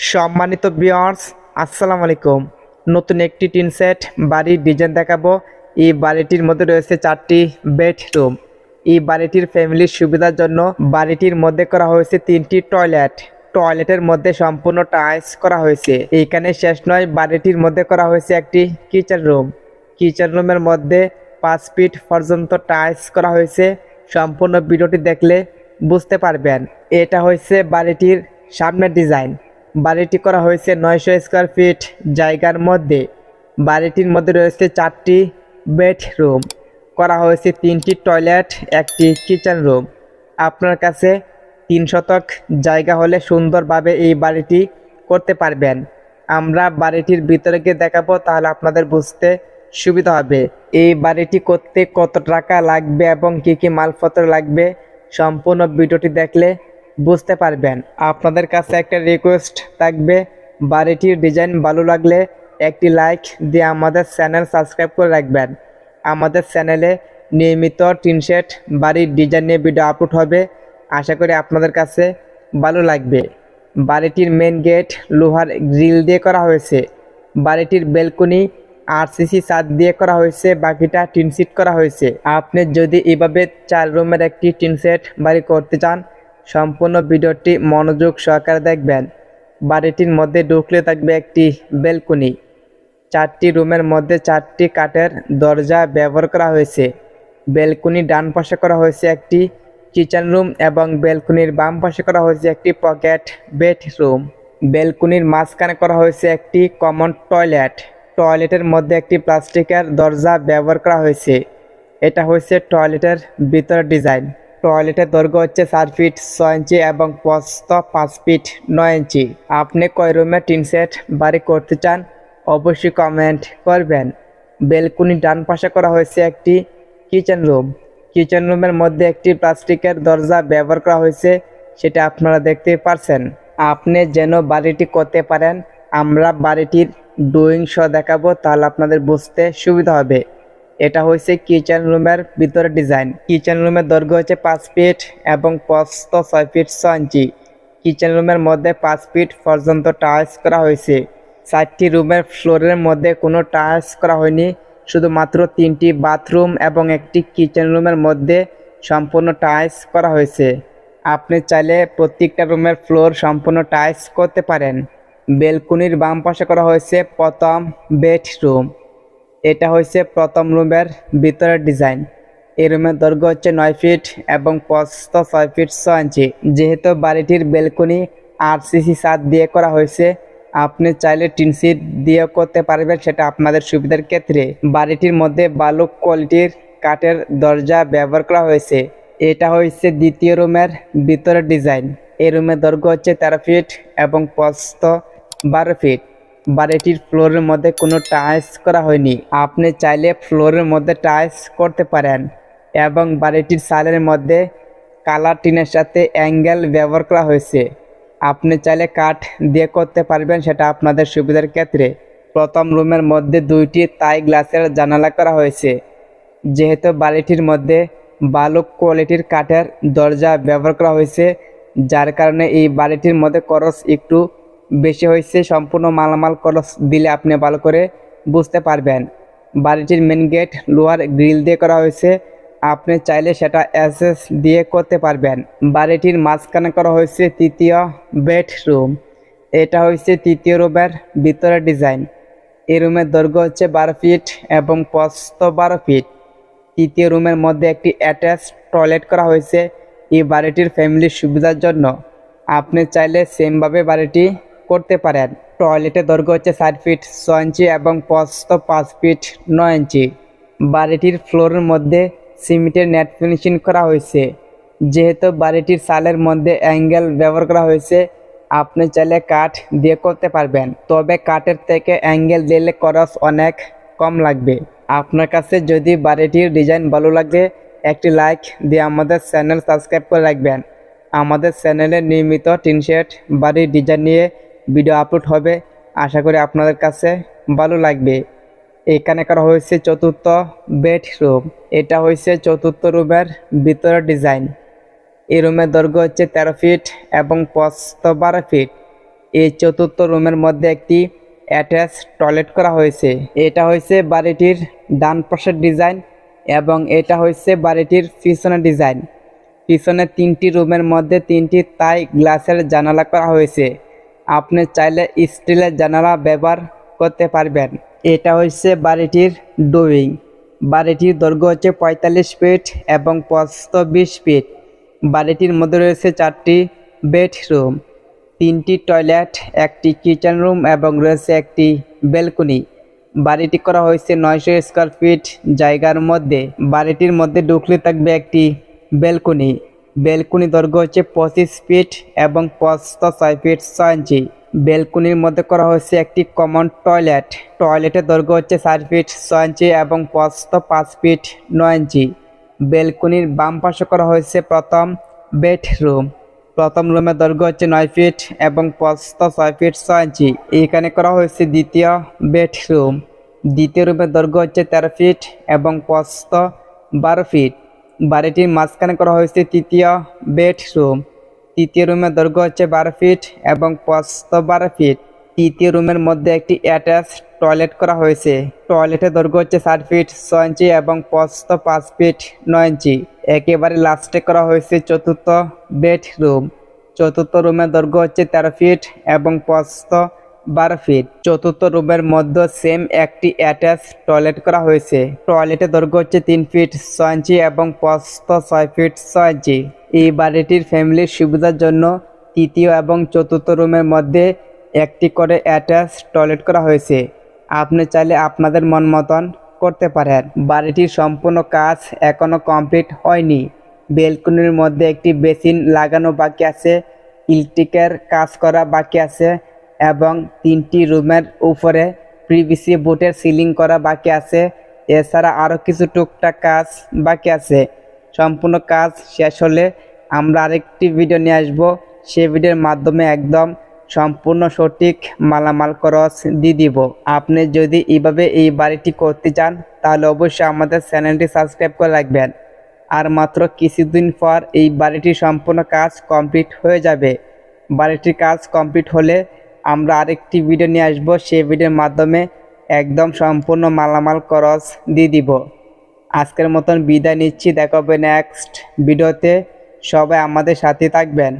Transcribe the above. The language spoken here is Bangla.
সম্মানিত ভিউয়ার্স, আসসালামু আলাইকুম। নতুন একটি টিন সেট বাড়ির ডিজাইন দেখাবো। এই বাড়িটির মধ্যে রয়েছে 4টি বেডরুম। এই বাড়িটির ফ্যামিলির সুবিধার জন্য বাড়িটির মধ্যে করা হয়েছে 3টি টয়লেট। টয়লেটের মধ্যে সম্পূর্ণ টাইলস করা হয়েছে। এইখানে শেষ নয়, বাড়িটির মধ্যে করা হয়েছে একটি কিচেন রুম। কিচেন রুমের মধ্যে 5 ফিট পর্যন্ত টাইলস করা হয়েছে। সম্পূর্ণ ভিডিওটি দেখলে বুঝতে পারবেন। এটা হয়েছে বাড়িটির সামনের ডিজাইন। বাড়িটি করা হয়েছে 900 স্কোয়ার ফিট জায়গার মধ্যে। বাড়িটির মধ্যে রয়েছে 4টি বেডরুম, করা হয়েছে 3টি টয়লেট, একটি কিচেন রুম। আপনার কাছে 3 শতক জায়গা হলে সুন্দরভাবে এই বাড়িটি করতে পারবেন। আমরা বাড়িটির ভিতরে গিয়ে দেখাবো, তাহলে আপনাদের বুঝতে সুবিধা হবে। এই বাড়িটি করতে কত টাকা লাগবে এবং কি কি মালপত্র লাগবে সম্পূর্ণ ভিডিওটি দেখলে বুঝতে পারবেন। আপনাদের কাছে একটা রিকোয়েস্ট থাকবে, বাড়িটির ডিজাইন ভালো লাগলে একটি লাইক দিয়ে আমাদের চ্যানেল সাবস্ক্রাইব করে রাখবেন। আমাদের চ্যানেলে নিয়মিত টিন শেড বাড়ির ডিজাইন নিয়ে ভিডিও আপলোড হবে। আশা করি আপনাদের কাছে ভালো লাগবে। বাড়িটির মেন গেট লোহার গ্রিল দিয়ে করা হয়েছে। বাড়িটির বেলকনি আরসিসি ছাদ দিয়ে করা হয়েছে, বাকিটা টিন শেড করা হয়েছে। আপনি যদি এভাবে 4 রুমের একটি টিন শেড বাড়ি করতে চান, সম্পূর্ণ ভিডিওটি মনোযোগ সহকারে দেখবেন। বাড়িটির মধ্যে ঢুকলে থাকবে একটি বেলকনি। 4টি রুমের মধ্যে 4টি কাঠের দরজা ব্যবহার করা হয়েছে। বেলকনির ডান পাশে করা হয়েছে একটি কিচেন রুম এবং বেলকনির বাম পাশে করা হয়েছে একটি পকেট বেডরুম। বেলকনির মাঝখানে করা হয়েছে একটি কমন টয়লেট। টয়লেটের মধ্যে একটি প্লাস্টিকের দরজা ব্যবহার করা হয়েছে। এটা হয়েছে টয়লেটের ভিতরের ডিজাইন। টয়লেটের দৈর্ঘ্য হচ্ছে 4 ফিট 6 ইঞ্চি এবং প্রস্থ 5 ফিট 9 ইঞ্চি। আপনি কয় রুমের টিন সেট বাড়ি করতে চান অবশ্যই কমেন্ট করবেন। বেলকনির ডান পাশে করা হয়েছে একটি কিচেন রুম। কিচেন রুমের মধ্যে একটি প্লাস্টিকের দরজা ব্যবহার করা হয়েছে, সেটা আপনারা দেখতে পারছেন। আপনি যেন বাড়িটি করতে পারেন, আমরা বাড়িটির ড্রয়িং সহ দেখাবো, তাহলে আপনাদের বুঝতে সুবিধা হবে। এটা হয়েছে কিচেন রুমের ভিতরে ডিজাইন। কিচেন রুমের দৈর্ঘ্য হচ্ছে 5 ফিট এবং প্রস্থ 6 ফিট 6 ইঞ্চি। কিচেন রুমের মধ্যে 5 ফিট পর্যন্ত টাইলস করা হয়েছে। 4টি রুমের ফ্লোরের মধ্যে কোনো টাইলস করা হয়নি, শুধুমাত্র 3টি বাথরুম এবং একটি কিচেন রুমের মধ্যে সম্পূর্ণ টাইলস করা হয়েছে। আপনি চাইলে প্রত্যেকটা রুমের ফ্লোর সম্পূর্ণ টাইলস করতে পারেন। বেলকনির বাম পাশে করা হয়েছে প্রথম বেডরুম। এটা হচ্ছে প্রথম রুমের ভিতরের ডিজাইন। এই রুমের দৈর্ঘ্য হচ্ছে 9 ফিট এবং প্রস্থ 6 ফিট 6 ইঞ্চি। যেহেতু বাড়িটির বেলকনি আরসিসি ছাদ দিয়ে করা হয়েছে, আপনি চাইলে টিন শেড দিয়েও করতে পারবেন, সেটা আপনাদের সুবিধার ক্ষেত্রে। বাড়িটির মধ্যে ভালো কোয়ালিটির কাঠের দরজা ব্যবহার করা হয়েছে। এটা হচ্ছে দ্বিতীয় রুমের ভিতরের ডিজাইন। এই রুমের দৈর্ঘ্য হচ্ছে 13 ফিট এবং প্রস্থ 12 ফিট। বাড়িটির ফ্লোরের মধ্যে কোনো টাইলস করা হয়নি। আপনি চাইলে ফ্লোরের মধ্যে টাইলস করতে পারেন এবং বাড়িটির সালের মধ্যে কালার টিনের সাথে অ্যাঙ্গেল ব্যবহার করা হয়েছে। আপনি চাইলে কাঠ দিয়ে করতে পারবেন, সেটা আপনাদের সুবিধার ক্ষেত্রে। প্রথম রুমের মধ্যে 2টি তাই গ্লাসের জানালা করা হয়েছে। যেহেতু বাড়িটির মধ্যে ভালো কোয়ালিটির কাঠের দরজা ব্যবহার করা হয়েছে, যার কারণে এই বাড়িটির মধ্যে খরচ একটু বেশি হয়েছে। সম্পূর্ণ মালামাল খরচ দিলে আপনি ভালো করে বুঝতে পারবেন। বাড়িটির মেন গেট লোহার গ্রিল দিয়ে করা হয়েছে। আপনি চাইলে সেটা এসএস দিয়ে করতে পারবেন। বাড়িটির মাঝখানে করা হয়েছে তৃতীয় বেডরুম। এটা হচ্ছে তৃতীয় রুমের ভিতরের ডিজাইন। এই রুমের দৈর্ঘ্য হচ্ছে 12 ফিট এবং প্রস্থ 12 ফিট। তৃতীয় রুমের মধ্যে একটি অ্যাটাচ টয়লেট করা হয়েছে এই বাড়িটির ফ্যামিলির সুবিধার জন্য। আপনি চাইলে সেমভাবে বাড়িটি করতে পারেন। টয়লেটের দৈর্ঘ্য হচ্ছে 4 ফিট 6 ইঞ্চি এবং প্রস্থ 5 ফিট 9 ইঞ্চি। বাড়িটির ফ্লোরের মধ্যে সিমেন্টের নেট ফিনিশিং করা হয়েছে। যেহেতু বাড়িটির সালের মধ্যে অ্যাঙ্গেল ব্যবহার করা হয়েছে, আপনি চাইলে কাঠ দিয়ে করতে পারবেন, তবে কাঠের থেকে অ্যাঙ্গেল দিলে খরচ অনেক কম লাগবে। আপনার কাছে যদি বাড়িটির ডিজাইন ভালো লাগে, একটি লাইক দিয়ে আমাদের চ্যানেল সাবস্ক্রাইব করে রাখবেন। আমাদের চ্যানেলে নিয়মিত টিন শেড বাড়ির ডিজাইন নিয়ে ভিডিও আপলোড হবে। আশা করি আপনাদের কাছে ভালো লাগবে। এখানে করা হয়েছে চতুর্থ বেডরুম। এটা হয়েছে চতুর্থ রুমের ভিতরের ডিজাইন। এই রুমের দৈর্ঘ্য হচ্ছে 13 ফিট এবং প্রস্থ 12 ফিট। এই চতুর্থ রুমের মধ্যে একটি অ্যাটাচ টয়লেট করা হয়েছে। এটা হয়েছে বাড়িটির ডান পাশের ডিজাইন এবং এটা হয়েছে বাড়িটির পিছনের ডিজাইন। পিছনে 3টি রুমের মধ্যে 3টি তাই গ্লাসের জানালা করা হয়েছে। আপনি চাইলে স্টিলের জানালা ব্যবহার করতে পারবেন। এটা হচ্ছে বাড়িটির ডোয়িং। বাড়িটির দৈর্ঘ্য হচ্ছে 45 ফিট এবং প্রস্থ 20 ফিট। বাড়িটির মধ্যে রয়েছে 4টি বেডরুম, 3টি টয়লেট, একটি কিচেন রুম এবং রয়েছে একটি ব্যালকনি। বাড়িটি করা হয়েছে 900 স্কোয়ার ফিট জায়গার মধ্যে। বাড়িটির মধ্যে ঢুকলে থাকবে একটি ব্যালকনি। ব্যালকনি দৈর্ঘ্য হচ্ছে 25 ফিট এবং প্রস্থ 6 ফিট 6 ইঞ্চি। ব্যালকনির মধ্যে করা হয়েছে একটি কমন টয়লেট। টয়লেটের দৈর্ঘ্য হচ্ছে 4 ফিট 6 ইঞ্চি এবং প্রস্থ 5 ফিট 9 ইঞ্চি। ব্যালকনির বাম পাশে করা হয়েছে প্রথম বেডরুম। প্রথম রুমের দৈর্ঘ্য হচ্ছে 9 ফিট এবং প্রস্থ 6 ফিট 6 ইঞ্চি। এখানে করা হয়েছে দ্বিতীয় বেডরুম। দ্বিতীয় রুমের দৈর্ঘ্য হচ্ছে 13 ফিট এবং প্রস্থ 12 ফিট। বাড়িটির মাঝখানে করা হয়েছে তৃতীয় বেডরুম। তৃতীয় রুমের দৈর্ঘ্য হচ্ছে 12 ফিট এবং প্রস্থ 12 ফিট। তৃতীয় রুমের মধ্যে একটি অ্যাটাচ টয়লেট করা হয়েছে। টয়লেটের দৈর্ঘ্য হচ্ছে 4 ফিট 6 ইঞ্চি এবং প্রস্থ 5 ফিট 9 ইঞ্চি। একেবারে লাস্টে করা হয়েছে চতুর্থ বেডরুম। চতুর্থ রুমের দৈর্ঘ্য হচ্ছে 13 ফিট এবং প্রস্থ 12 ফিট। চতুর্থ রুমের মধ্যে সেম একটি অ্যাটাচ টয়লেট করা হয়েছে। টয়লেটের দৈর্ঘ্য হচ্ছে 3 ফিট 6 ইঞ্চি এবং প্রস্থ 6 ফিট 6 ইঞ্চি। এই বাড়িটির ফ্যামিলির সুবিধার জন্য তৃতীয় এবং চতুর্থ রুমের মধ্যে একটি করে অ্যাটাচ টয়লেট করা হয়েছে। আপনি চাইলে আপনাদের মন মতন করতে পারেন। বাড়িটির সম্পূর্ণ কাজ এখনো কমপ্লিট হয়নি। ব্যালকনির মধ্যে একটি বেসিন লাগানো বাকি আছে, ইলেকট্রিকের কাজ করা বাকি আছে এবং 3টি রুমের উপরে পিভিসি বোর্ডের সিলিং করা বাকি আছে। এছাড়া আরও কিছু টুকটাক কাজ বাকি আছে। সম্পূর্ণ কাজ শেষ হলে আমরা আরেকটি ভিডিও নিয়ে আসবো। সেই ভিডিওর মাধ্যমে একদম সম্পূর্ণ সঠিক মালামাল খরচ দিয়ে দিব। আপনি যদি এইভাবে এই বাড়িটি করতে চান তাহলে অবশ্যই আমাদের চ্যানেলটি সাবস্ক্রাইব করে রাখবেন। আর মাত্র কিছুদিন পর এই বাড়িটির সম্পূর্ণ কাজ কমপ্লিট হয়ে যাবে। বাড়িটির কাজ কমপ্লিট হলে আমরা আরেকটি ভিডিও নিয়ে আসবো। সেই ভিডিওর মাধ্যমে একদম সম্পূর্ণ মালামাল খরচ দিয়ে দিব। আজকের মতন বিদায় নিচ্ছি। দেখা হবে নেক্সট ভিডিওতে। সবাই আমাদের সাথে থাকবেন।